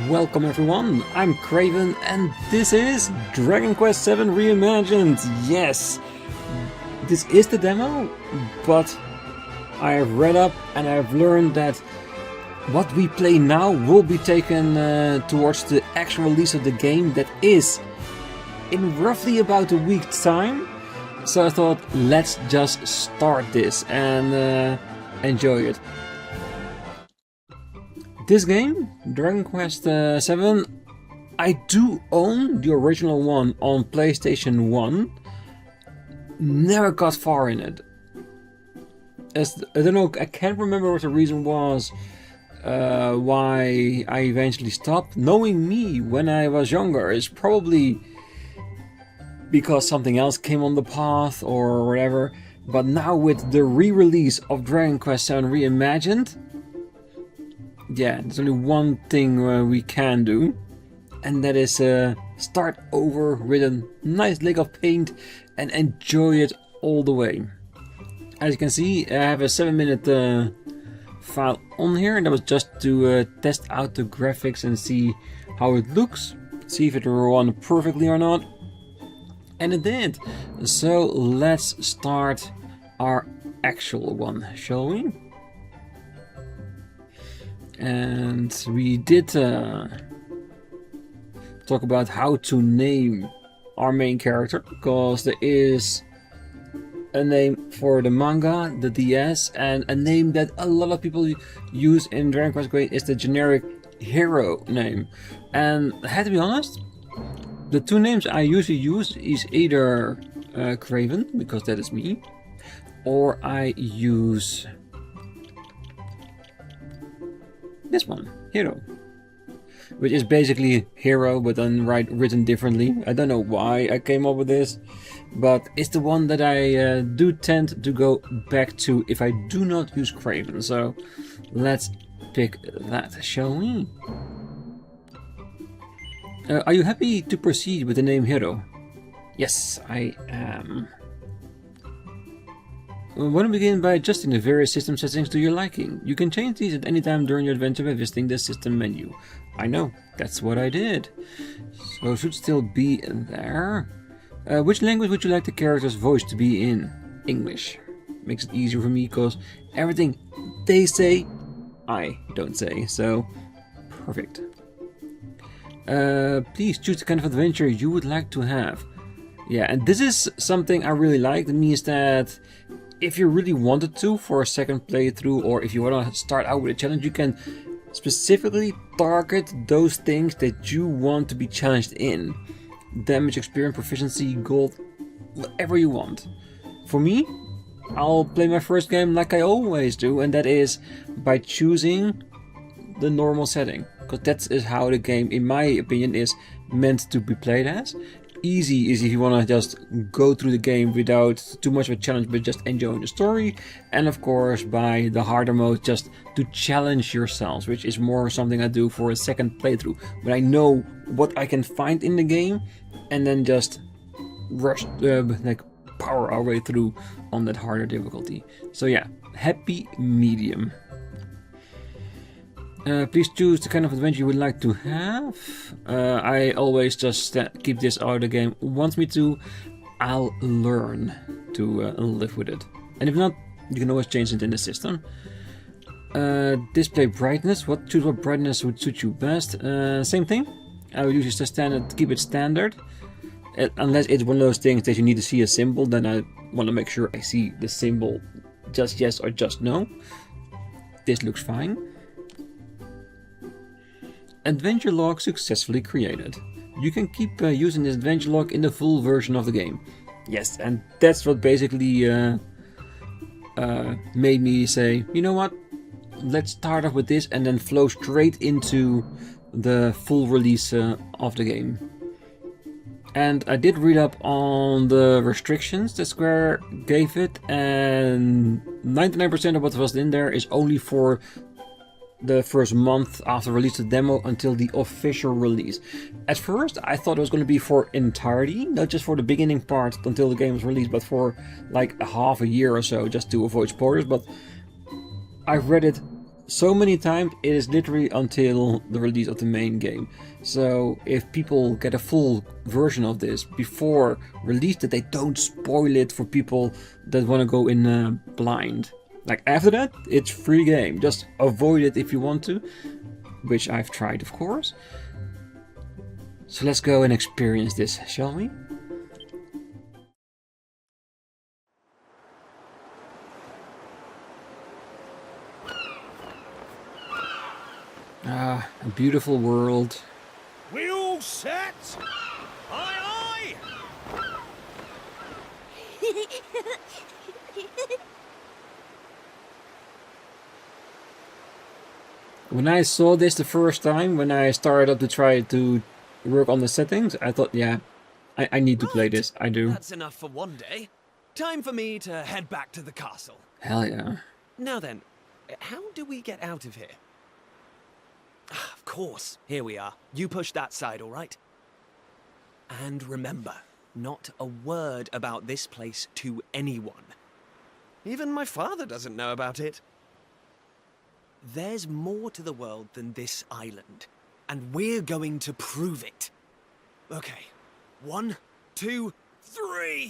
Welcome everyone, I'm Craven and this is Dragon Quest VII Reimagined. Yes, this is the demo, but I have read up and I've learned that what we play now will be taken towards the actual release of the game that is in roughly about a week's time. So I thought, let's just start this and enjoy it. This game, Dragon Quest VII, I do own the original one on PlayStation 1. Never got far in it. I don't know, I can't remember what the reason was why I eventually stopped. Knowing me when I was younger is probably because something else came on the path or whatever. But now with the re-release of Dragon Quest VII Reimagined, yeah, there's only one thing we can do, and that is start over with a nice lick of paint and enjoy it all the way. As you can see, I have a 7-minute file on here, and that was just to test out the graphics and see how it looks, see if it will run perfectly or not. And it did. So let's start our actual one, shall we? And we did talk about how to name our main character, because there is a name for the manga, the DS, and a name that a lot of people use in Dragon Quest Great is the generic hero name. And I had to be honest, the two names I usually use is either Craven, because that is me, or I use this one, Hero, which is basically Hero but then written differently. I don't know why I came up with this, but it's the one that I do tend to go back to if I do not use Craven. So let's pick that, shall we? Are you happy to proceed with the name Hero? Yes, I am. I want to begin by adjusting the various system settings to your liking. You can change these at any time during your adventure by visiting the system menu. I know, that's what I did. So it should still be there. Which language would you like the character's voice to be in? English. Makes it easier for me because everything they say, I don't say. So, perfect. Please choose the kind of adventure you would like to have. Yeah, and this is something I really like. It means that if you really wanted to for a second playthrough, or if you want to start out with a challenge, you can specifically target those things that you want to be challenged in. Damage, experience, proficiency, gold, whatever you want. For me, I'll play my first game like I always do, and that is by choosing the normal setting. Because that is how the game, in my opinion, is meant to be played as. Easy is if you want to just go through the game without too much of a challenge, but just enjoying the story. And of course, by the harder mode, just to challenge yourselves, which is more something I do for a second playthrough, when I know what I can find in the game, and then just rush, like power our way through on that harder difficulty. So yeah, happy medium. Please choose the kind of adventure you would like to have. I always just keep this out of the game wants me to. I'll learn to live with it. And if not, you can always change it in the system. Display brightness. Choose what brightness would suit you best. Same thing. I would usually just keep it standard. Unless it's one of those things that you need to see a symbol, then I want to make sure I see the symbol just yes or just no. This looks fine. Adventure log successfully created. You can keep using this adventure log in the full version of the game. Yes, and that's what basically made me say, you know what, let's start off with this and then flow straight into the full release of the game. And I did read up on the restrictions that Square gave it, and 99% of what was in there is only for the first month after release of the demo until the official release. At first I thought it was going to be for entirety, not just for the beginning part until the game was released, but for like a half a year or so, just to avoid spoilers. But I've read it so many times, it is literally until the release of the main game. So if people get a full version of this before release, that they don't spoil it for people that want to go in blind. Like after that, it's free game. Just avoid it if you want to, which I've tried, of course. So let's go and experience this, shall we? Ah, a beautiful world. We all set? Aye, aye! When I saw this the first time, when I started up to try to work on the settings, I thought, yeah, I need to play this. I do. That's enough for one day. Time for me to head back to the castle. Hell yeah. Now then, how do we get out of here? Ah, of course, here we are. You push that side, all right? And remember, not a word about this place to anyone. Even my father doesn't know about it. There's more to the world than this island, and we're going to prove it. Okay, 1, 2, 3!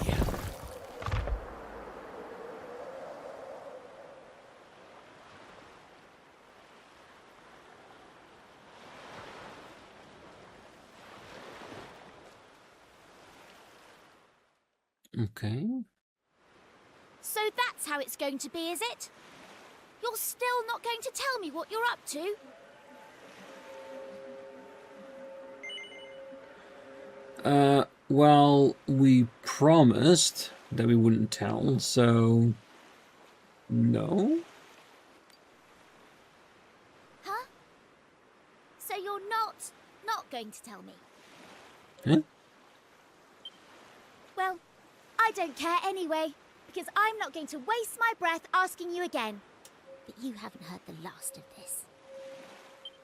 Okay. So that's how it's going to be, is it? You're still not going to tell me what you're up to? Well, we promised that we wouldn't tell, so... No? Huh? So you're not going to tell me? Huh? Well, I don't care anyway, because I'm not going to waste my breath asking you again. But you haven't heard the last of this.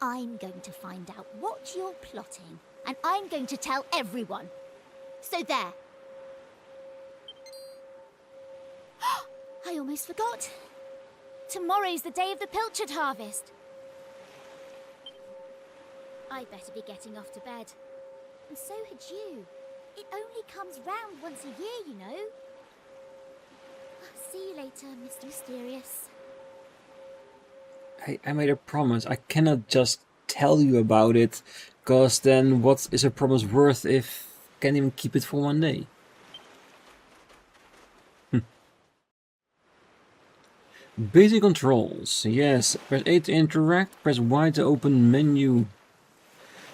I'm going to find out what you're plotting, and I'm going to tell everyone. So there. I almost forgot. Tomorrow's the day of the Pilchard harvest. I'd better be getting off to bed. And so had you. It only comes round once a year, you know. See you later, Mr. Mysterious. I made a promise. I cannot just tell you about it, because then what is a promise worth if I can't even keep it for one day? Basic controls. Yes, press A to interact, press Y to open menu.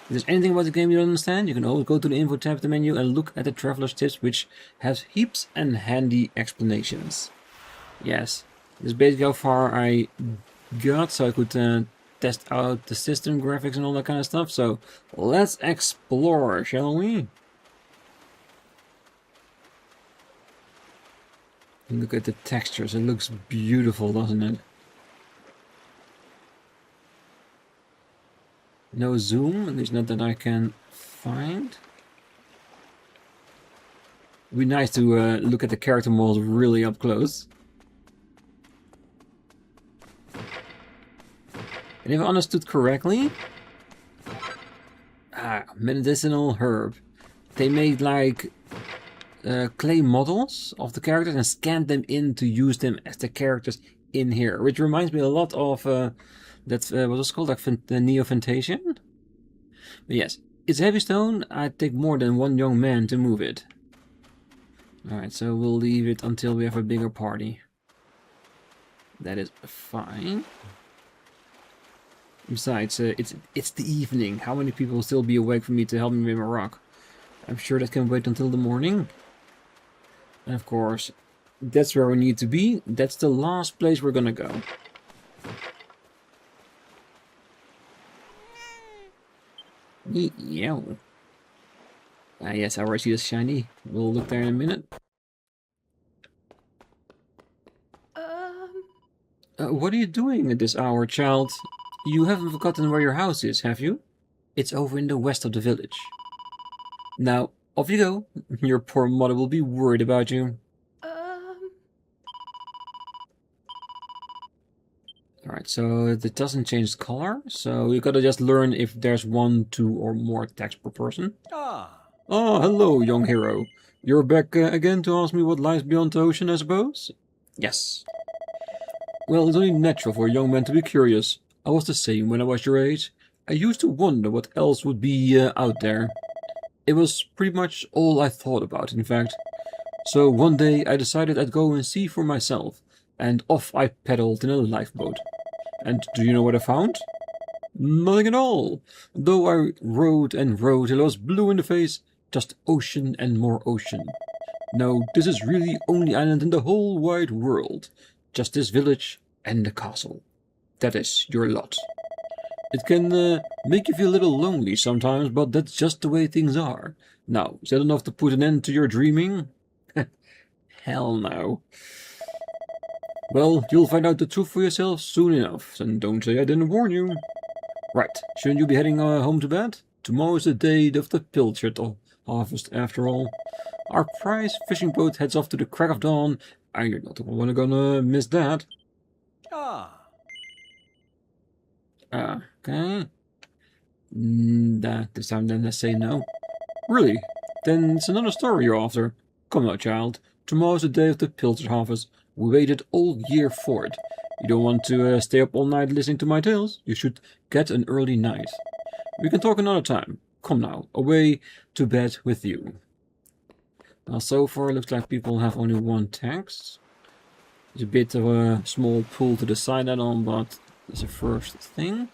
If there's anything about the game you don't understand, you can always go to the info tab of the menu and look at the traveler's tips, which has heaps and handy explanations. Yes, this is basically how far I got, so I could test out the system graphics and all that kind of stuff. So let's explore, shall we? Look at the textures, it looks beautiful, doesn't it? No zoom, at least not that I can find. It'd be nice to look at the character models really up close. And if I understood correctly, medicinal herb. They made like clay models of the characters and scanned them in to use them as the characters in here, which reminds me a lot of what was called, like Neophantation. But yes, it's heavy stone. I'd take more than one young man to move it. Alright, so we'll leave it until we have a bigger party. That is fine. Besides, it's the evening. How many people will still be awake for me to help me with my rock? I'm sure that can wait until the morning. And of course, that's where we need to be. That's the last place we're gonna go. Yeah. Yes, I already see this shiny. We'll look there in a minute. What are you doing at this hour, child? You haven't forgotten where your house is, have you? It's over in the west of the village. Now, off you go. Your poor mother will be worried about you. Alright, Alright, so it doesn't change color, so you gotta just learn if there's 1, 2 or more text per person. Ah, hello, young hero. You're back again to ask me what lies beyond the ocean, I suppose? Yes. Well, it's only natural for a young man to be curious. I was the same when I was your age. I used to wonder what else would be out there. It was pretty much all I thought about, in fact. So one day I decided I'd go and see for myself, and off I paddled in a lifeboat. And do you know what I found? Nothing at all. Though I rowed and rowed till I was blue in the face, just ocean and more ocean. No, this is really the only island in the whole wide world. Just this village and the castle. That is your lot. It can make you feel a little lonely sometimes, but that's just the way things are. Now, is that enough to put an end to your dreaming? Hell no. Well, you'll find out the truth for yourself soon enough, and don't say I didn't warn you. Right, shouldn't you be heading home to bed? Tomorrow is the day of the Pilchard harvest, after all. Our prize fishing boat heads off to the crack of dawn, and you're not gonna miss that. Okay. This time then let's say no. Really? Then it's another story you're after. Come now, child. Tomorrow's the day of the Pilchard harvest. We waited all year for it. You don't want to stay up all night listening to my tales? You should get an early night. We can talk another time. Come now, away to bed with you. Now, so far, it looks like people have only 1 text. There's a bit of a small pool to the side that on, but that's the first thing.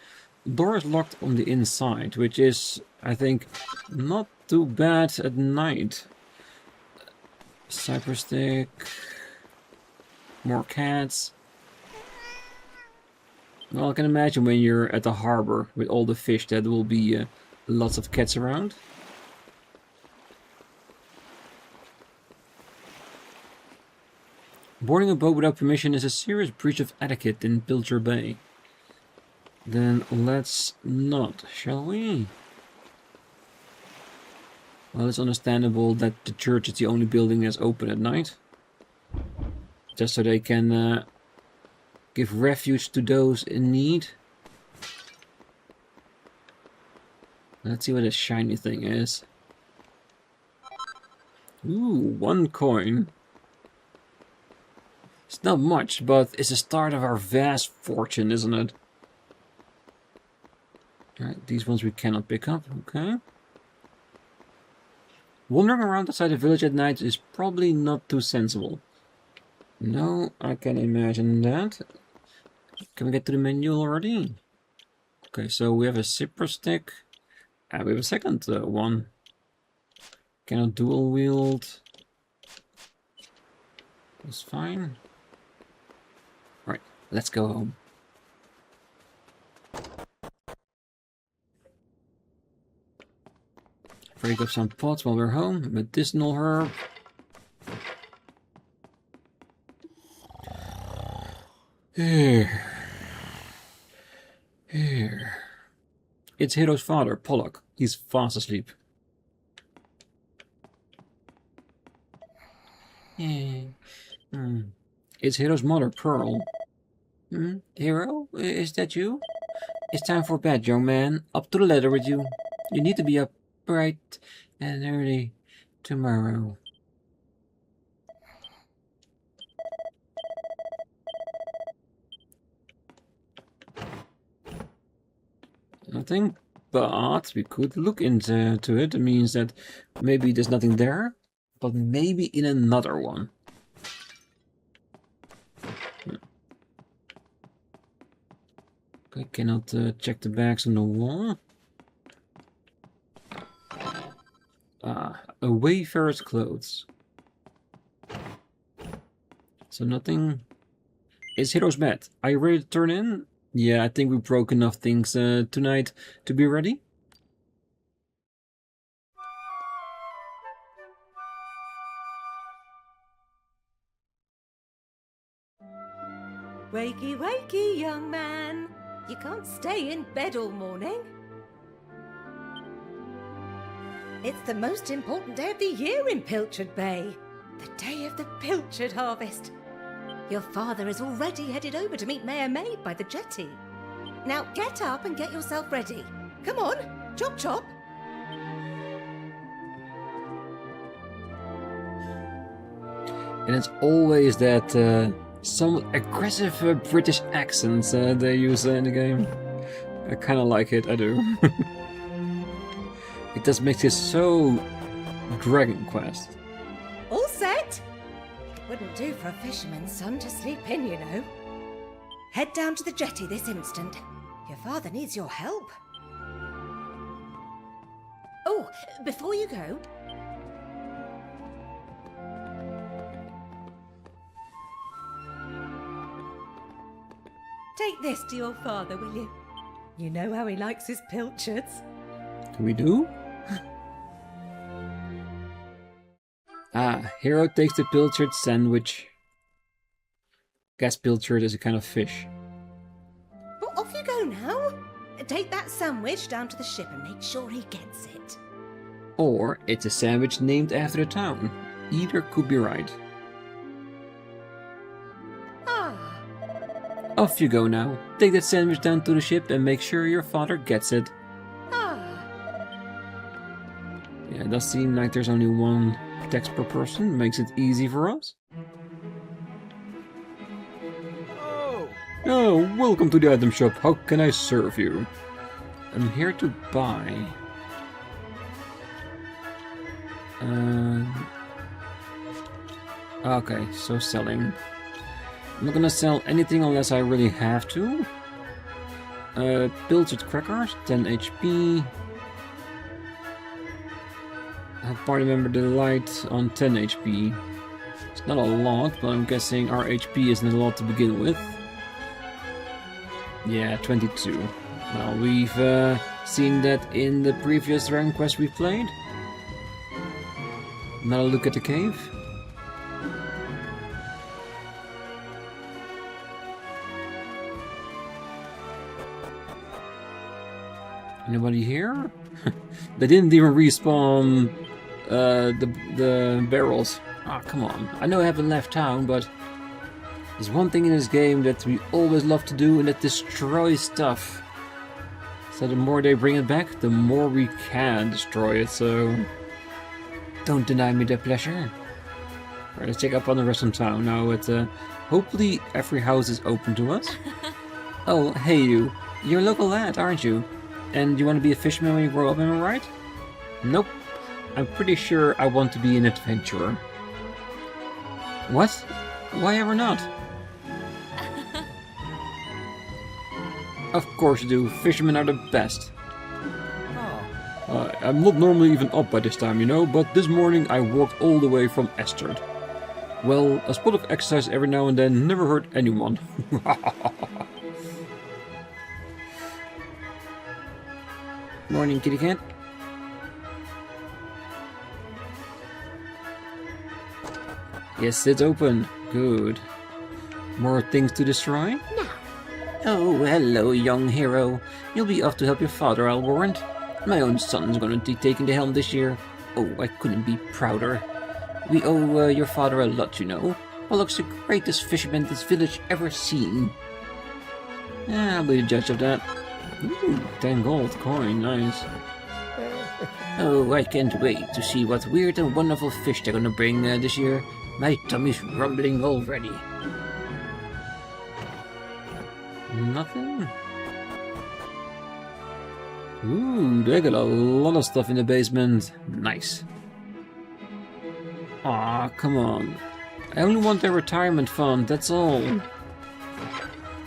The door is locked on the inside, which is, I think, not too bad at night. Cypress stick. More cats. Well, I can imagine when you're at the harbor with all the fish, that there will be lots of cats around. Boarding a boat without permission is a serious breach of etiquette in Pilchard Bay. Then let's not, shall we? Well, it's understandable that the church is the only building that's open at night. Just so they can give refuge to those in need. Let's see what this shiny thing is. Ooh, 1 coin. It's not much, but it's the start of our vast fortune, isn't it? Alright, these ones we cannot pick up, okay. Wandering around outside the village at night is probably not too sensible. No, I can imagine that. Can we get to the menu already? Okay, so we have a zipper stick. And we have a second one. Cannot dual wield. That's fine. Right, let's go home. Break up some pots while we're home. Medicinal herb. Here. It's Hero's father, Pollock. He's fast asleep. It's Hero's mother, Pearl. Hero, is that you? It's time for bed, young man. Up to the ladder with you. You need to be up bright and early tomorrow. Nothing, but we could look into it. It means that maybe there's nothing there, but maybe in another one. I cannot check the bags on the wall. A wayfarer's clothes. So nothing. It's Hero's bed. Are you ready to turn in? Yeah, I think we broke enough things tonight to be ready. Wakey, wakey, young man. You can't stay in bed all morning. It's the most important day of the year in Pilchard Bay. The day of the Pilchard harvest. Your father is already headed over to meet Mayor Maid by the jetty. Now get up and get yourself ready. Come on, chop chop. And it's always that somewhat aggressive British accents they use in the game. I kind of like it, I do. It does make this so Dragon Quest. All set? Wouldn't do for a fisherman's son to sleep in, you know. Head down to the jetty this instant. Your father needs your help. Oh, before you go... Take this to your father, will you? You know how he likes his pilchards. We do? Hero takes the Pilchard sandwich. Guess Pilchard is a kind of fish. Well, off you go now. Take that sandwich down to the ship and make sure he gets it. Or it's a sandwich named after the town. Either could be right. Off you go now. Take that sandwich down to the ship and make sure your father gets it. Yeah, it does seem like there's only one text per person. Makes it easy for us. Oh, welcome to the item shop. How can I serve you? I'm here to buy. Okay, so selling. I'm not gonna sell anything unless I really have to. Pilchard crackers, 10 HP. Party member delight on 10 HP. It's not a lot, but I'm guessing our HP isn't a lot to begin with. Yeah, 22. Well, we've seen that in the previous Dragon Quest we played. Now look at the cave. Anybody here? They didn't even respawn the barrels. Ah, come on. I know I haven't left town, but there's one thing in this game that we always love to do, and that destroys stuff. So the more they bring it back, the more we can destroy it, so don't deny me that pleasure. Alright, let's check up on the rest of town now. Hopefully every house is open to us. Oh, hey you. You're a local lad, aren't you? And you want to be a fisherman when you grow up, am I right? Nope. I'm pretty sure I want to be an adventurer. What? Why ever not? Of course you do. Fishermen are the best. I'm not normally even up by this time, you know, but this morning I walked all the way from Estard. Well, a spot of exercise every now and then never hurt anyone. Morning, kitty cat. Yes, it's open. Good. More things to destroy? Now. Oh, hello, young hero. You'll be off to help your father, I'll warrant. My own son's gonna be taking the helm this year. Oh, I couldn't be prouder. We owe your father a lot, you know. Pollock's the greatest fisherman this village ever seen. I'll be the judge of that. Ooh, 10 gold coin, nice. Oh, I can't wait to see what weird and wonderful fish they're gonna bring this year. My tummy's rumbling already. Nothing? Ooh, they got a lot of stuff in the basement. Nice. Aw, come on. I only want their retirement fund, that's all.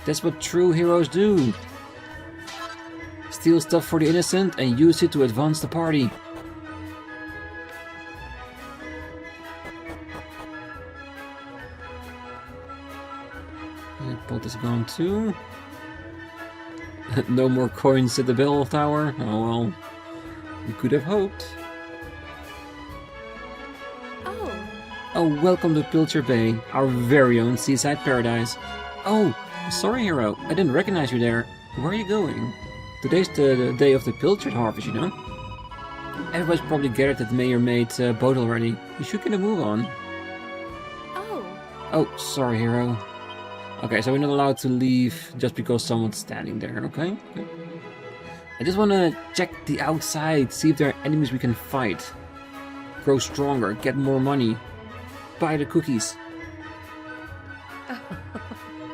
That's what true heroes do. Steal stuff for the innocent and use it to advance the party. That boat is gone too. No more coins at the bell tower. Oh well. We could have hoped. Oh, welcome to Pilchard Bay, our very own seaside paradise. Oh, sorry hero, I didn't recognize you there. Where are you going? Today's the day of the Pilchard harvest, you know? Everybody's probably gathered at the Mayor Maid's boat already. You should get a move on. Oh. Oh, sorry hero. Okay, so we're not allowed to leave just because someone's standing there, okay? I just want to check the outside, see if there are enemies we can fight. Grow stronger, get more money. Buy the cookies.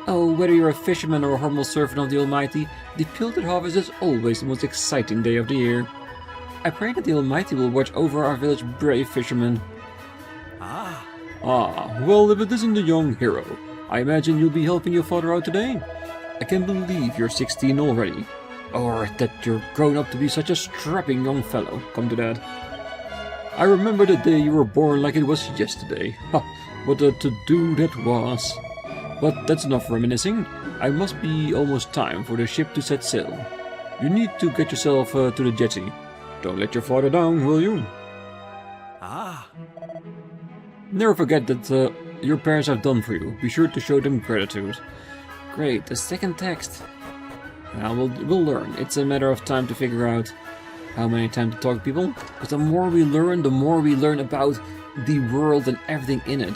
Oh, whether you're a fisherman or a humble servant of the Almighty, the Pilchard harvest is always the most exciting day of the year. I pray that the Almighty will watch over our village brave fishermen. Ah, Well, if it isn't the young hero, I imagine you'll be helping your father out today? I can't believe you're 16 already. Or that you're grown up to be such a strapping young fellow, come to that. I remember the day you were born like it was yesterday. Ha, what a to-do that was. But that's enough reminiscing. I must be almost time for the ship to set sail. You need to get yourself to the jetty. Don't let your father down, will you? ah. Never forget that your parents have done for you. Be sure to show them gratitude. Great, the second text. We'll learn. It's a matter of time to figure out how many times to talk to people. Because the more we learn about the world and everything in it.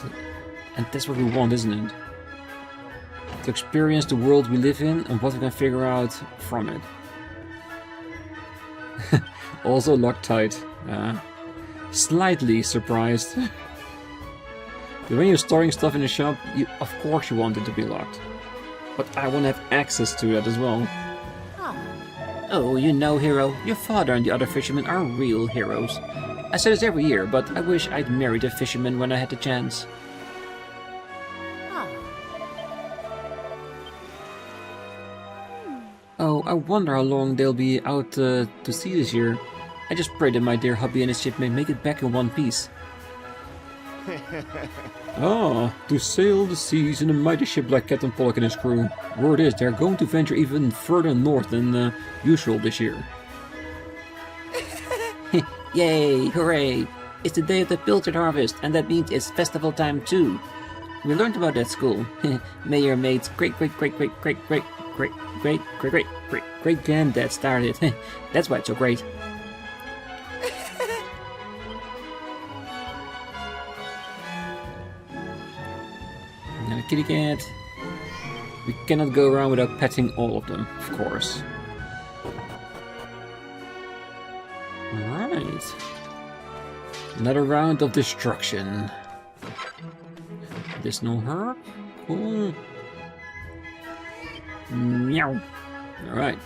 And that's what we want, isn't it? To experience the world we live in and what we can figure out from it. Also Loctite. Slightly surprised. But when you're storing stuff in a shop, of course you want it to be locked. But I want to have access to that as well. Oh, you know, hero, your father and the other fishermen are real heroes. I say this every year, but I wish I'd married a fisherman when I had the chance. Oh, I wonder how long they'll be out to sea this year. I just pray that my dear hubby and his ship may make it back in one piece. To sail the seas in a mighty ship like Captain Pollock and his crew. Word is, they're going to venture even further north than usual this year. Yay, hooray! It's the day of the Pilchard harvest, and that means it's festival time too. We learned about that at school. May your mate's great-great-great-great-great-great-great-great-great-granddad started. That's why it's so great. Now, kitty cat. We cannot go around without petting all of them, of course. Alright. Another round of destruction. Medicinal herb. Cool. Meow. Alright.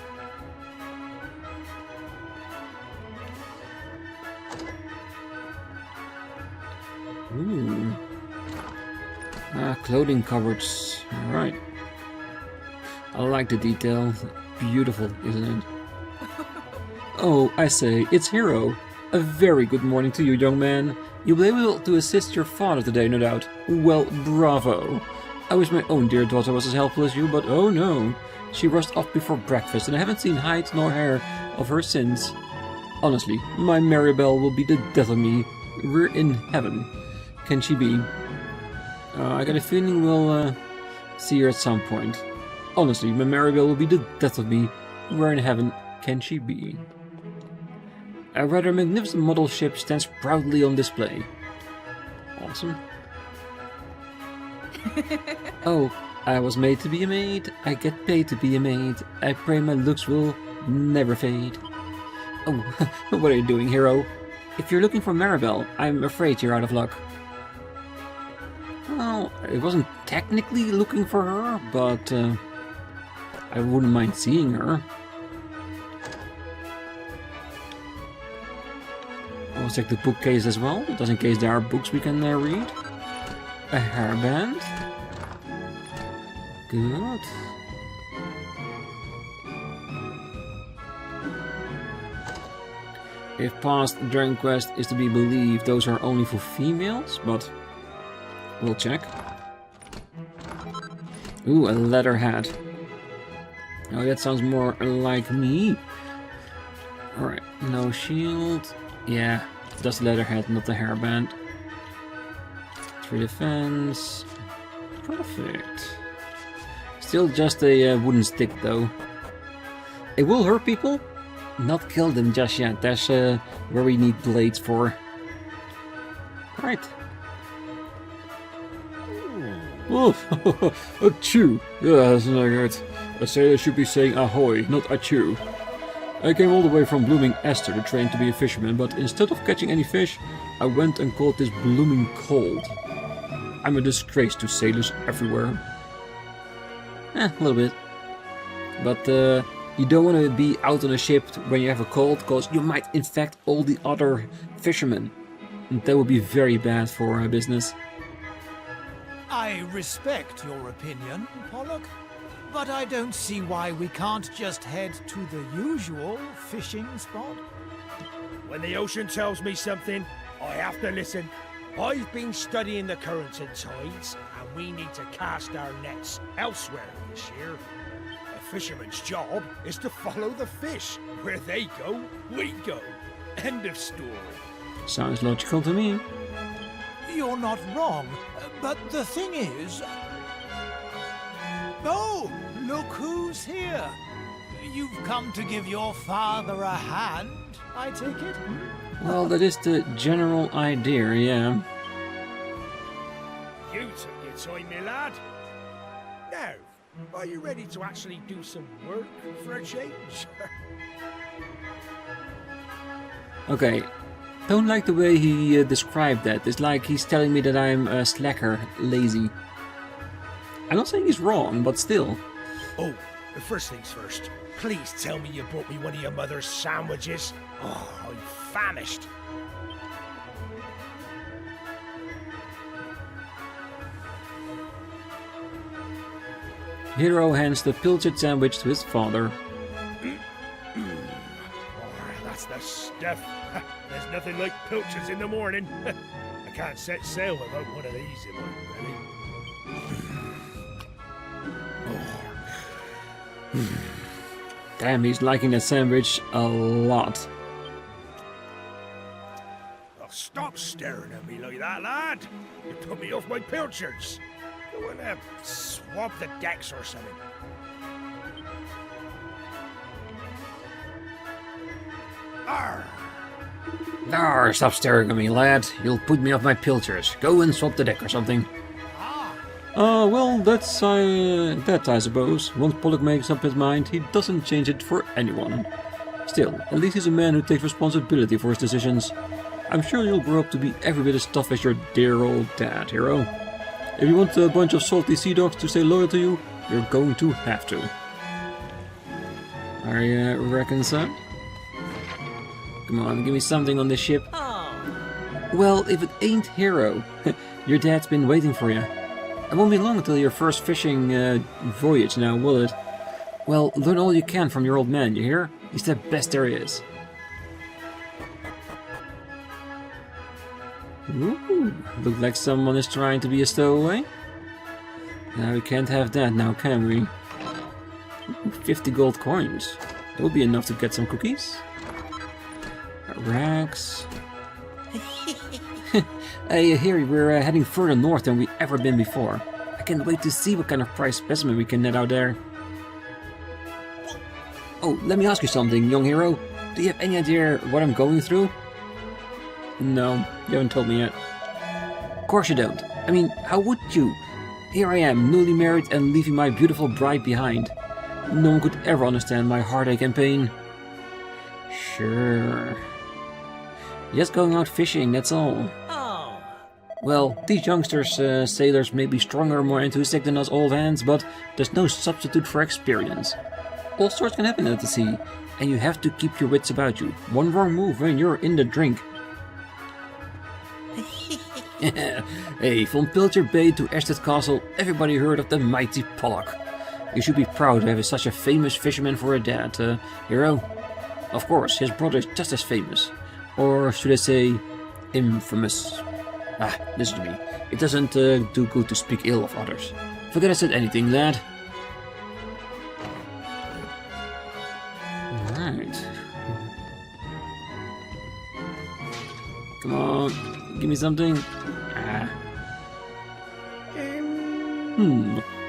Ooh. Clothing cupboards. Alright. I like the detail. Beautiful, isn't it? Oh, I say, it's Hero. A very good morning to you, young man. You'll be able to assist your father today, no doubt. Well, bravo. I wish my own dear daughter was as helpful as you, but oh no. She rushed off before breakfast, and I haven't seen hide nor hair of her since. Honestly, my Maribel will be the death of me. We're in heaven. Can she be? I got a feeling we'll see her at some point. Honestly, my Maribel will be the death of me. Where in heaven can she be? A rather magnificent model ship stands proudly on display. Awesome. Oh, I was made to be a maid. I get paid to be a maid. I pray my looks will never fade. Oh, what are you doing, hero? If you're looking for Maribel, I'm afraid you're out of luck. Well, I wasn't technically looking for her, but I wouldn't mind seeing her. I'll check the bookcase as well, just in case there are books we can read. A hairband. Good. If past Dragon Quest is to be believed, those are only for females, but we'll check. Ooh, a leather hat. Oh, that sounds more like me. Alright, no shield. Yeah, just leather hat, not the hairband. 3 defense. Perfect. Still just a wooden stick, though. It will hurt people. Not kill them just yet. That's where we need blades for. Right. Oh, achoo! Yeah, that's not good. A sailor should be saying ahoy, not achoo. I came all the way from blooming Estard to train to be a fisherman, but instead of catching any fish, I went and caught this blooming cold. I'm a disgrace to sailors everywhere. A little bit. But you don't want to be out on a ship when you have a cold, because you might infect all the other fishermen. And that would be very bad for business. I respect your opinion, Pollock, but I don't see why we can't just head to the usual fishing spot. When the ocean tells me something, I have to listen. I've been studying the currents and tides, and we need to cast our nets elsewhere this year. A fisherman's job is to follow the fish. Where they go, we go. End of story. Sounds logical to me. You're not wrong, but the thing is... Oh, look who's here. You've come to give your father a hand, I take it? Well, that is the general idea, yeah. You took your time, my lad. Now, are you ready to actually do some work for a change? Okay. Don't like the way he described that. It's like he's telling me that I'm a slacker, lazy. I'm not saying he's wrong, but still. Oh, the first things first. Please tell me you brought me one of your mother's sandwiches. Oh, I'm famished. Hero hands the Pilchard sandwich to his father. Oh, that's the stuff. There's nothing like pilchards in the morning. I can't set sail without one of these in my belly. Damn, he's liking that sandwich a lot. Oh, stop staring at me like that, lad. You put me off my pilchards. Go and swab the decks or something. Arr! Arr, stop staring at me, lad. You'll put me off my pilchers. Go and swap the deck or something. Well, that's that, I suppose. Once Pollock makes up his mind, he doesn't change it for anyone. Still, at least he's a man who takes responsibility for his decisions. I'm sure you'll grow up to be every bit as tough as your dear old dad, Hero. If you want a bunch of salty sea dogs to stay loyal to you, you're going to have to. I reckon so. Come on, give me something on this ship. Well, if it ain't Hero, your dad's been waiting for you. It won't be long until your first fishing voyage now, will it? Well, learn all you can from your old man, you hear? He's the best there is. Ooh, look like someone is trying to be a stowaway. Now we can't have that now, can we? Ooh, 50 gold coins. That will be enough to get some cookies. Rags. Hey, here we're heading further north than we've ever been before. I can't wait to see what kind of prize specimen we can net out there. Oh, let me ask you something, young hero. Do you have any idea what I'm going through? No, you haven't told me yet. Of course you don't. I mean, how would you? Here I am, newly married and leaving my beautiful bride behind. No one could ever understand my heartache and pain. Sure. Just going out fishing, that's all. Well, these youngsters, sailors may be stronger, more enthusiastic than us old hands, but there's no substitute for experience. All sorts can happen at the sea, and you have to keep your wits about you. One wrong move and you're in the drink. Hey, from Pilchard Bay to Estard Castle, everybody heard of the mighty Pollock. You should be proud to have such a famous fisherman for a dad, Hero. Of course, his brother is just as famous. Or should I say, infamous. Ah, listen to me. It doesn't do good to speak ill of others. Forget I said anything, lad. Alright. Come on, give me something. Ah.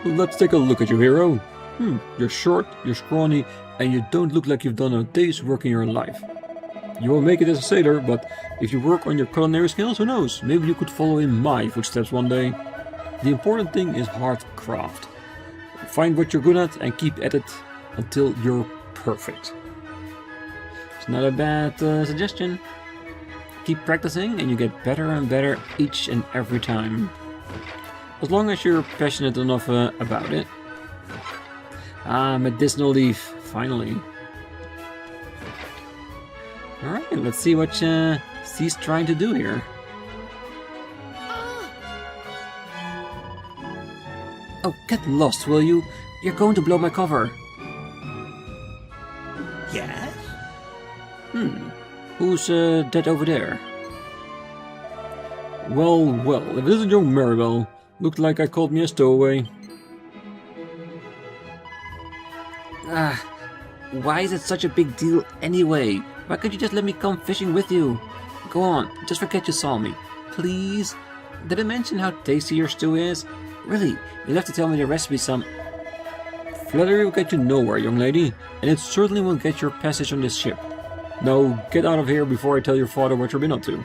Let's take a look at you, Hero. You're short, you're scrawny, and you don't look like you've done a day's work in your life. You won't make it as a sailor, but if you work on your culinary skills, who knows? Maybe you could follow in my footsteps one day. The important thing is hard craft. Find what you're good at and keep at it until you're perfect. It's not a bad suggestion. Keep practicing and you get better and better each and every time. As long as you're passionate enough about it. Ah, medicinal leaf, finally. Alright, let's see what she's trying to do here. Oh, get lost, will you? You're going to blow my cover. Yes? Who's dead over there? Well, if it isn't young Maribel. Looked like I called me a stowaway. Ah, why is it such a big deal anyway? Why can't you just let me come fishing with you? Go on, just forget you saw me. Please? Did I mention how tasty your stew is? Really, you'll have to tell me the recipe some... Flattery will get you nowhere, young lady, and it certainly won't get your passage on this ship. Now, get out of here before I tell your father what you've been up to.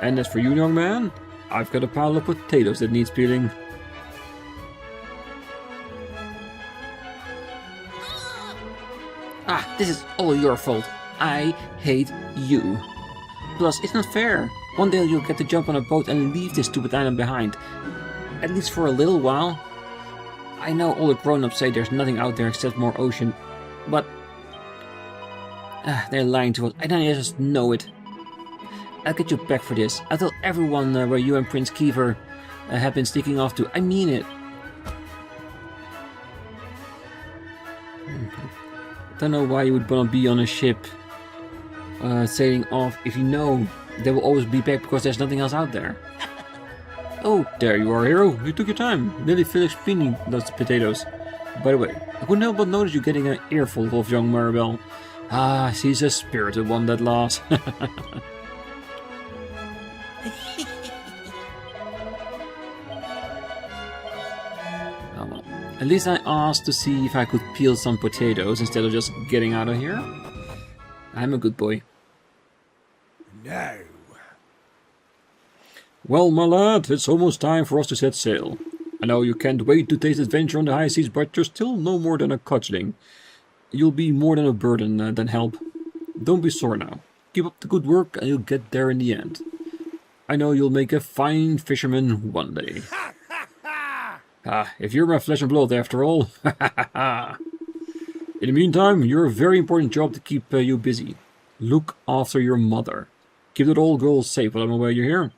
And as for you, young man, I've got a pile of potatoes that needs peeling. Ah, this is all your fault. I hate you. Plus, it's not fair. One day you'll get to jump on a boat and leave this stupid island behind. At least for a little while. I know all the grown-ups say there's nothing out there except more ocean, but... they're lying to us, and I just know it. I'll get you back for this. I'll tell everyone where you and Prince Kiefer have been sneaking off to. I mean it. Don't know why you would want to be on a ship sailing off if you know they will always be back because there's nothing else out there. Oh, there you are, hero. You took your time. Nearly finished cleaning those potatoes. By the way, I couldn't help but notice you getting an earful of young Maribel. Ah, she's a spirited one, that lass. Oh well. At least I asked to see if I could peel some potatoes instead of just getting out of here. I'm a good boy. No. Well, my lad, it's almost time for us to set sail. I know you can't wait to taste adventure on the high seas, but you're still no more than a codgeling. You'll be more than a burden than help. Don't be sore now. Keep up the good work and you'll get there in the end. I know you'll make a fine fisherman one day. If you're my flesh and blood after all. In the meantime, you're a very important job to keep you busy. Look after your mother. Keep that old girl safe while I'm away, you hear?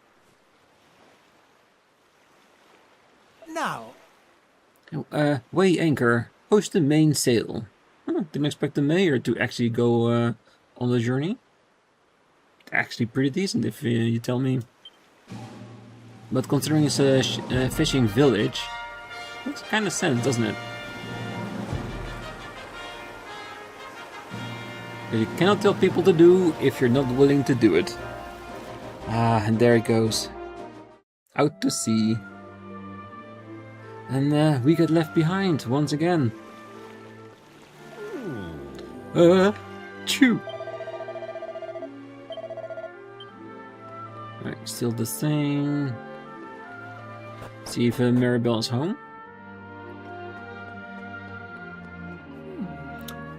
Now, Weigh anchor. Hoist the mainsail. Didn't expect the mayor to actually go on the journey. Actually pretty decent if you tell me. But considering it's a fishing village, makes kind of sense, doesn't it? But you cannot tell people to do if you're not willing to do it. Ah, and there it goes. Out to sea. And we get left behind once again. Chew. Alright, still the same. See if Maribel is home.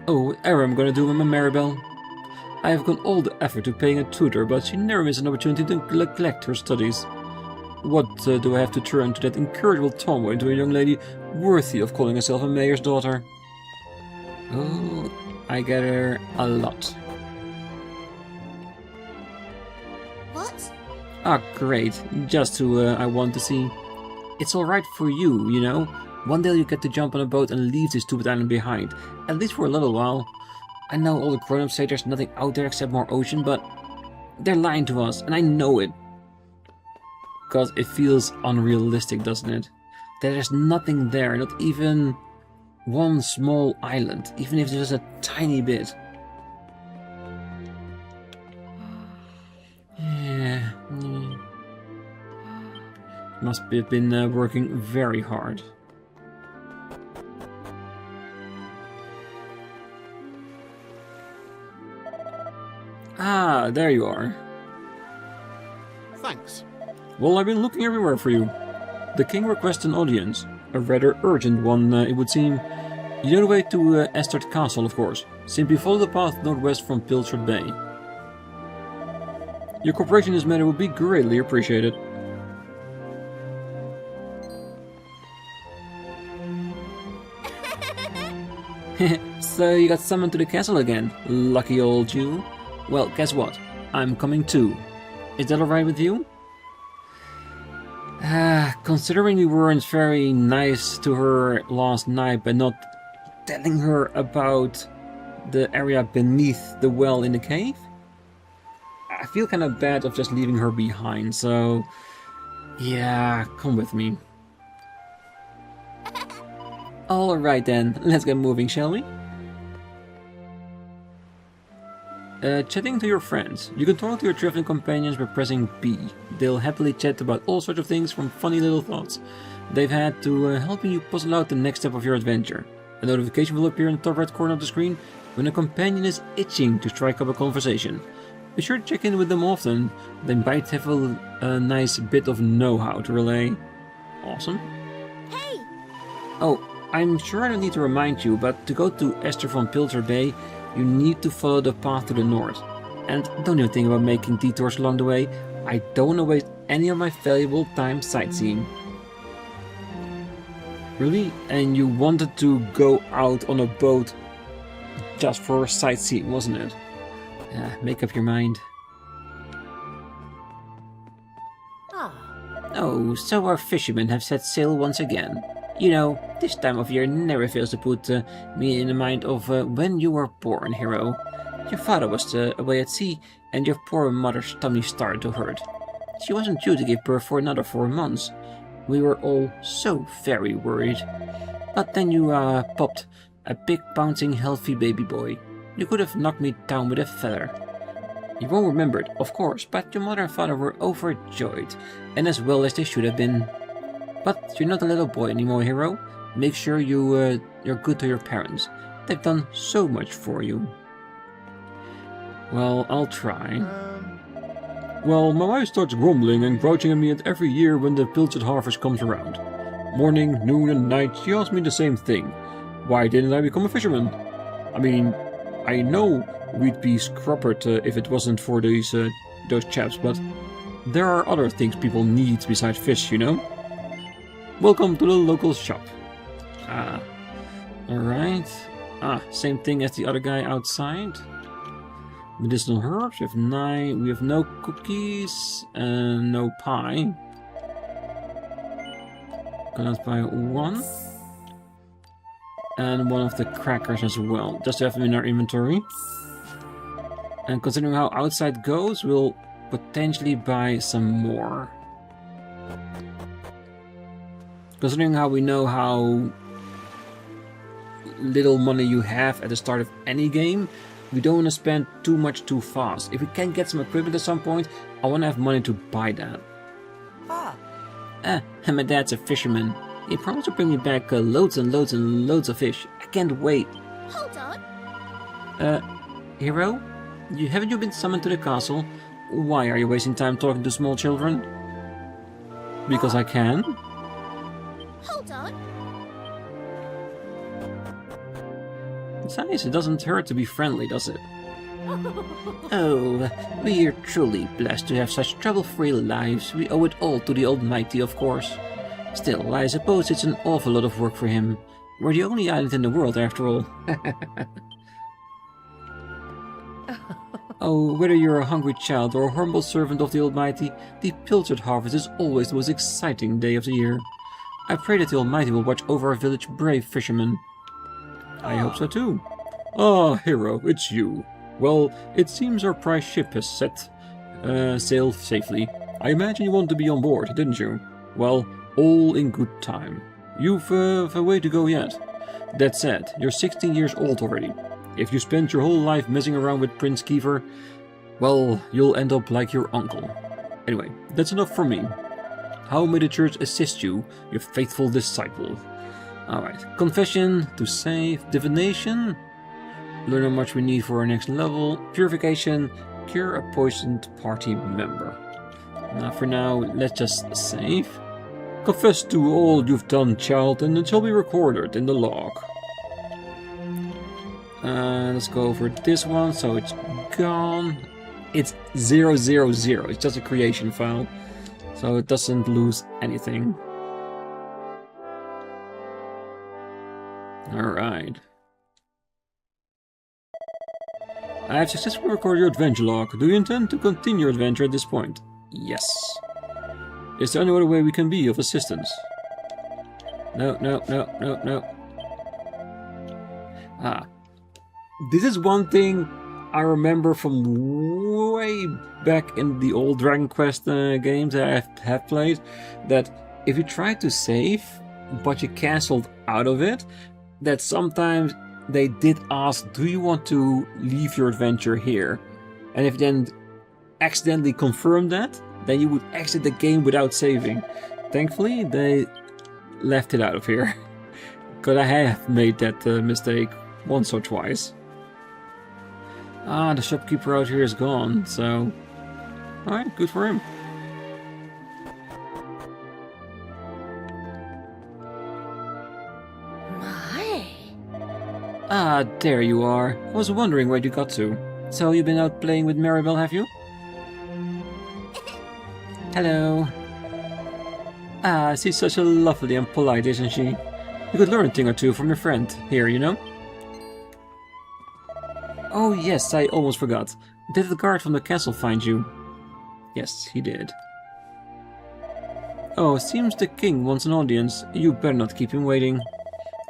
Oh, whatever I'm gonna do with my Maribel. I have gone all the effort to paying a tutor, but she never misses an opportunity to neglect her studies. What do I have to turn to that incorrigible tomboy into a young lady worthy of calling herself a mayor's daughter? Oh, I get her a lot. What? Ah, great. Just who I want to see. It's alright for you, you know. One day you get to jump on a boat and leave this stupid island behind. At least for a little while. I know all the grown-ups say there's nothing out there except more ocean, but they're lying to us, and I know it. Because it feels unrealistic, doesn't it? That there's nothing there, not even one small island, even if it's just a tiny bit. Yeah. Must have been working very hard. Ah, there you are. Thanks. Well, I've been looking everywhere for you. The king requests an audience. A rather urgent one, it would seem. You know the way to Estard Castle, of course. Simply follow the path northwest from Pilchard Bay. Your cooperation in this matter would be greatly appreciated. So you got summoned to the castle again, lucky old you. Well, guess what? I'm coming too. Is that alright with you? Considering we weren't very nice to her last night by not telling her about the area beneath the well in the cave, I feel kind of bad of just leaving her behind, so yeah, come with me. Alright then, let's get moving, shall we? Chatting to your friends. You can talk to your traveling companions by pressing B. They'll happily chat about all sorts of things, from funny little thoughts they've had to helping you puzzle out the next step of your adventure. A notification will appear in the top right corner of the screen when a companion is itching to strike up a conversation. Be sure to check in with them often. They might have a nice bit of know-how to relay. Awesome. Hey! Oh, I'm sure I don't need to remind you, but to go to Estard from Pilchard Bay, you need to follow the path to the north. And don't even think about making detours along the way. I don't want to waste any of my valuable time sightseeing. Really? And you wanted to go out on a boat just for sightseeing, wasn't it? Make up your mind. Oh, so our fishermen have set sail once again. You know, this time of year never fails to put me in the mind of when you were born, hero. Your father was away at sea, and your poor mother's tummy started to hurt. She wasn't due to give birth for another 4 months. We were all so very worried. But then you popped, a big bouncing healthy baby boy. You could have knocked me down with a feather. You won't remember it, of course, but your mother and father were overjoyed, and as well as they should have been. But you're not a little boy anymore, hero. Make sure you're good to your parents. They've done so much for you. Well, I'll try. Well, my wife starts grumbling and grouching at me at every year when the Pilchard harvest comes around. Morning, noon and night, she asks me the same thing. Why didn't I become a fisherman? I mean, I know we'd be scrubbered if it wasn't for those chaps, but there are other things people need besides fish, you know? Welcome to the local shop. Alright. Same thing as the other guy outside. Medicinal herbs, we have 9. We have no cookies and no pie. Gonna buy 1. And 1 of the crackers as well, just to have them in our inventory. And considering how outside goes, we'll potentially buy some more. Considering how we know how little money you have at the start of any game, we don't want to spend too much too fast. If we can get some equipment at some point, I want to have money to buy that. And my dad's a fisherman. He promised to bring me back loads and loads and loads of fish. I can't wait. Hold on. Hero? Haven't you been summoned to the castle? Why are you wasting time talking to small children? Because I can? Hold on. Besides, it doesn't hurt to be friendly, does it? Oh, we're truly blessed to have such trouble-free lives. We owe it all to the Almighty, of course. Still, I suppose it's an awful lot of work for him. We're the only island in the world, after all. Oh, whether you're a hungry child or a humble servant of the Almighty, the Pilchard harvest is always the most exciting day of the year. I pray that the Almighty will watch over our village brave fishermen. I hope so too. Hero, it's you. Well, it seems our prize ship has set sail safely. I imagine you wanted to be on board, didn't you? Well, all in good time. You've a way to go yet. That said, you're 16 years old already. If you spend your whole life messing around with Prince Kiefer, well, you'll end up like your uncle. Anyway, that's enough for me. How may the church assist you, your faithful disciple? Alright, confession, to save, divination, learn how much we need for our next level, purification, cure a poisoned party member. Now for now, let's just save. Confess to all you've done, child, and it shall be recorded in the log. Let's go over this one, so it's gone. It's 000, it's just a creation file, so it doesn't lose anything. Alright. I have successfully recorded your adventure log. Do you intend to continue your adventure at this point? Yes. Is there any other way we can be of assistance? No. Ah. This is one thing I remember from way back in the old Dragon Quest games that I have played, that if you try to save, but you cancelled out of it, that sometimes they did ask, do you want to leave your adventure here? And if you then accidentally confirm that, then you would exit the game without saving. Thankfully, they left it out of here. Because I have made that mistake once or twice. Ah, the shopkeeper out here is gone, so... Alright, good for him. My. Ah, there you are. I was wondering where you got to. So you've been out playing with Maribel, have you? Hello. Ah, she's such a lovely and polite, isn't she? You could learn a thing or two from your friend here, you know? Oh yes, I almost forgot. Did the guard from the castle find you? Yes, he did. Oh, seems the king wants an audience. You better not keep him waiting.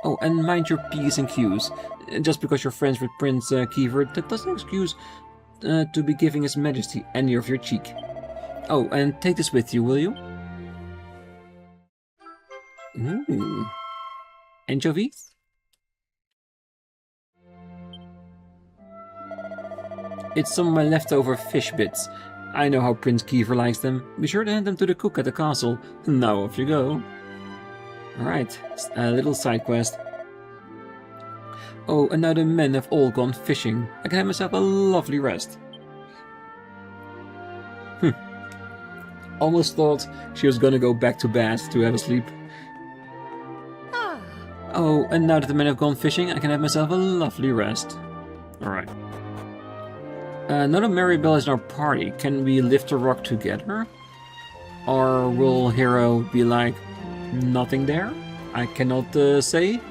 Oh, and mind your P's and Q's. Just because you're friends with Prince Kiefer, that doesn't excuse to be giving His Majesty any of your cheek. Oh, and take this with you, will you? Ooh. Anchovies? It's some of my leftover fish bits. I know how Prince Kiefer likes them. Be sure to hand them to the cook at the castle. Now off you go. Alright, a little side quest. Oh, and now the men have all gone fishing. I can have myself a lovely rest. Almost thought she was gonna go back to bed to have a sleep. Ah. Oh, and now that the men have gone fishing, I can have myself a lovely rest. Alright. Now that Maribel is in our party, can we lift a rock together? Or will Hero be like, nothing there? I cannot say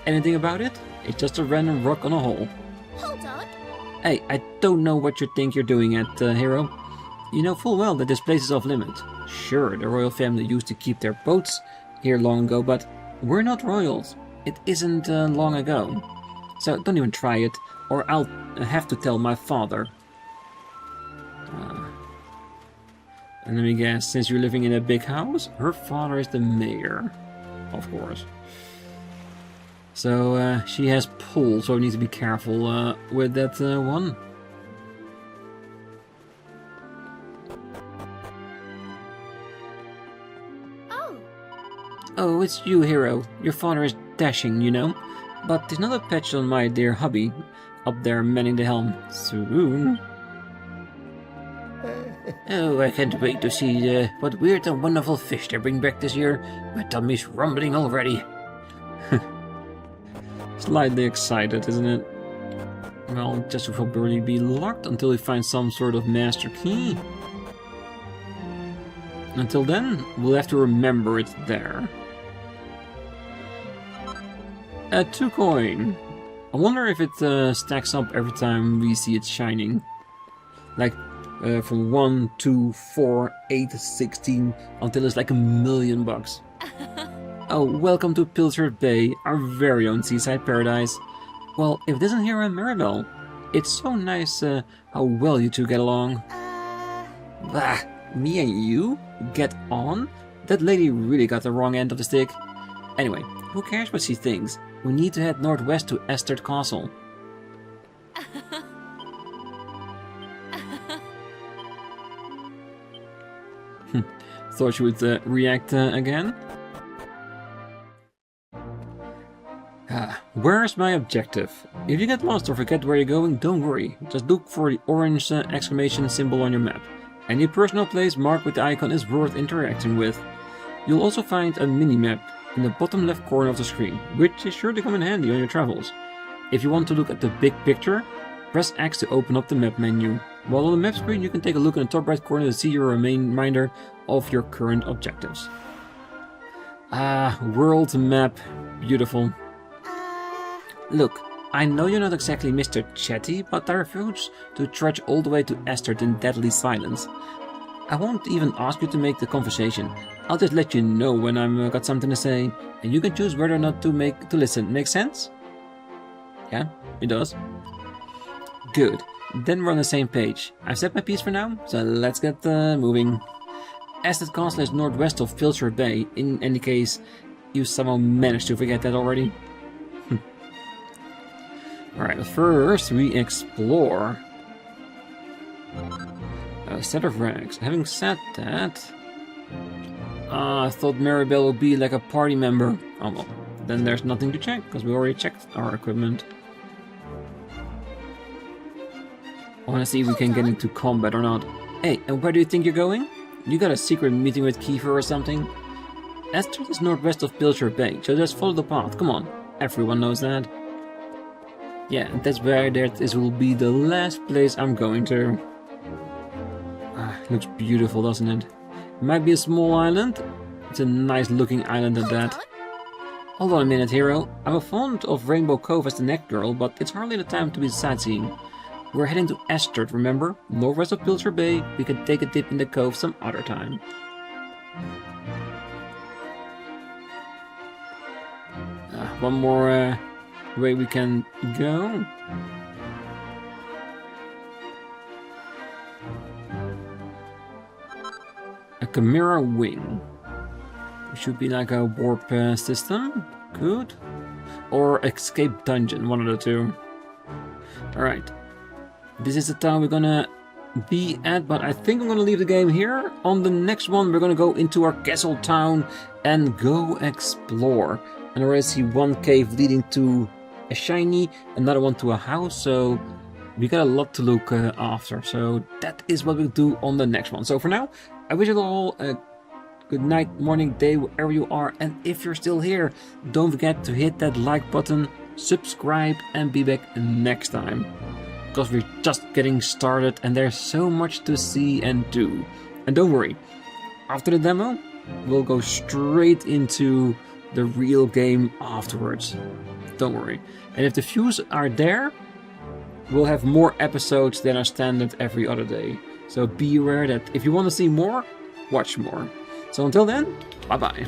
anything about it. It's just a random rock on a hole. Hold on. Hey, I don't know what you think you're doing at Hero. You know full well that this place is off limit. Sure, the royal family used to keep their boats here long ago, but we're not royals. It isn't long ago. So don't even try it, or I'll have to tell my father. And let me guess, since you're living in a big house, her father is the mayor. Of course. So she has pull, so we need to be careful with that one. Oh, it's you, Hero. Your father is dashing, you know. But there's not a patch on my dear hubby up there manning the helm. Soon. Oh, I can't wait to see what weird and wonderful fish they bring back this year. My tummy's rumbling already. Slightly excited, isn't it? Well, just will probably be locked until we find some sort of master key. Until then, we'll have to remember it's there. 2 coin. I wonder if it stacks up every time we see it shining. Like from 1, 2, 4, 8, 16 until it's like $1,000,000. Oh, welcome to Pilchard Bay, our very own seaside paradise. Well, if it isn't Hero and Maribel, it's so nice how well you two get along. Bah, me and you? Get on? That lady really got the wrong end of the stick. Anyway, who cares what she thinks? We need to head northwest to Estard Castle. Thought you would react again? Where's my objective? If you get lost or forget where you're going, don't worry. Just look for the orange exclamation symbol on your map. Any personal place marked with the icon is worth interacting with. You'll also find a mini-map in the bottom left corner of the screen, which is sure to come in handy on your travels. If you want to look at the big picture, press X to open up the map menu. While on the map screen, you can take a look in the top right corner to see your reminder of your current objectives. Ah, world map. Beautiful. Look, I know you're not exactly Mr. Chatty, but I refuse to trudge all the way to Estard in deadly silence. I won't even ask you to make the conversation. I'll just let you know when I've got something to say, and you can choose whether or not to listen. Make sense? Yeah, it does. Good. Then we're on the same page. I've said my piece for now, so let's get moving. Estard Castle is northwest of Pilchard Bay. In any case, you somehow managed to forget that already. Alright, but first we explore a set of rags. Having said that, I thought Maribel would be like a party member. Oh well, then there's nothing to check, because we already checked our equipment. I want to see if we can get into combat or not. Hey, and where do you think you're going? You got a secret meeting with Kiefer or something? Estard is northwest of Pilchard Bay, so just follow the path. Come on, everyone knows that. Yeah, and that's where this will be the last place I'm going to. Ah, looks beautiful, doesn't it? It might be a small island. It's a nice looking island at that. Hold on a minute, hero. I'm fond of Rainbow Cove as the neck girl, but it's hardly the time to be sightseeing. We're heading to Estard, remember? Northwest of Pilchard Bay. We can take a dip in the cove some other time. One more way we can go. A Chimera wing. It should be like a warp system. Good. Or escape dungeon, one of the two. Alright. This is the town we're gonna be at, but I think I'm gonna leave the game here. On the next one, we're gonna go into our castle town and go explore. And I already see one cave leading to a shiny, another one to a house, so we got a lot to look after. So that is what we'll do on the next one. So for now, I wish you all a good night, morning, day, wherever you are. And if you're still here, don't forget to hit that like button, subscribe, and be back next time. Because we're just getting started and there's so much to see and do. And don't worry, after the demo, we'll go straight into the real game afterwards. Don't worry. And if the views are there, we'll have more episodes than are standard every other day. So be aware that if you want to see more, watch more. So until then, bye bye.